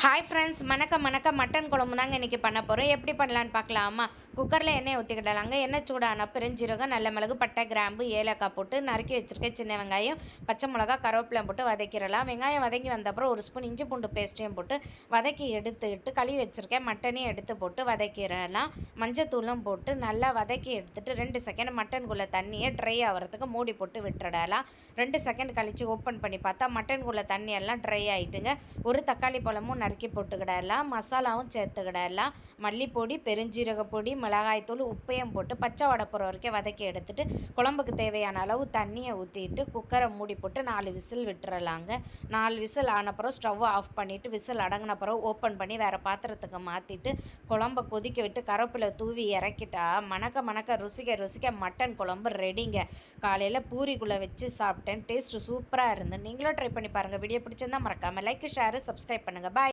Hi friends, mutton குழம்பு தாங்க இன்றைக்கி பண்ண போகிறோம். எப்படி பண்ணலான்னு பார்க்கலாமா? குக்கரில் எண்ணெய் ஊற்றிக்கிடலாங்க. எண்ணெய் சூடான பெருஞ்சீரகம், நல்ல மிளகு, பட்டை, கிராம்பு, ஏலக்காய் போட்டு நறுக்கி வச்சுருக்க சின்ன வெங்காயம், பச்சை மிளகா, கருவேப்பிலை போட்டு வதக்கிடலாம். வெங்காயம் வதங்கி வந்தப்புறம் ஒரு ஸ்பூன் இஞ்சி பூண்டு பேஸ்ட்டையும் போட்டு வதக்கி எடுத்துக்கிட்டு கழுவி வச்சுருக்கேன் மட்டனையும் எடுத்து போட்டு வதக்கிடலாம். மஞ்சத்தூளும் போட்டு நல்லா வதக்கி எடுத்துகிட்டு 2 செகண்ட் மட்டனுக்குள்ளே தண்ணியை ட்ரை ஆகிறதுக்கு மூடி போட்டு விட்டுடலாம். 2 செகண்ட் கழித்து ஓப்பன் பண்ணி பார்த்தா மட்டனுக்குள்ளே தண்ணியெல்லாம் ட்ரை ஆகிட்டுங்க. ஒரு தக்காளி பழமும் நறுக்கி போட்டுக்கிடலாம். மசாலாவும் சேர்த்துக்கிடலாம். மல்லிப்பொடி, பெருஞ்சீரக பொடி, மிளகாய்த்தூள், உப்பையும் போட்டு பச்சை வடை போகிற வரைக்கும் வதக்கி எடுத்துட்டு குழம்புக்கு தேவையான அளவு தண்ணியை ஊற்றிட்டு குக்கரை மூடி போட்டு 4 விசில் விட்டுறலாங்க. 4 விசில் ஆனப்புறம் ஸ்டவ் ஆஃப் பண்ணிவிட்டு விசில் அடங்கின பிறகு ஓப்பன் பண்ணி வேறு பாத்திரத்துக்கு மாற்றிட்டு குழம்பை கொதிக்க விட்டு கருவேப்பிலை தூவி இறக்கிட்டா மணக்க மணக்க ருசிக்க ருசிக்க மட்டன் குழம்பு ரெடிங்க. காலையில் பூரிக்குள்ளே வச்சு சாப்பிட்டேன். டேஸ்ட்டு சூப்பராக இருந்து நீங்களும் ட்ரை பண்ணி பாருங்கள். வீடியோ பிடிச்சிருந்தா மறக்காமல் லைக், ஷேர், சப்ஸ்கிரைப் பண்ணுங்கள். பாய்.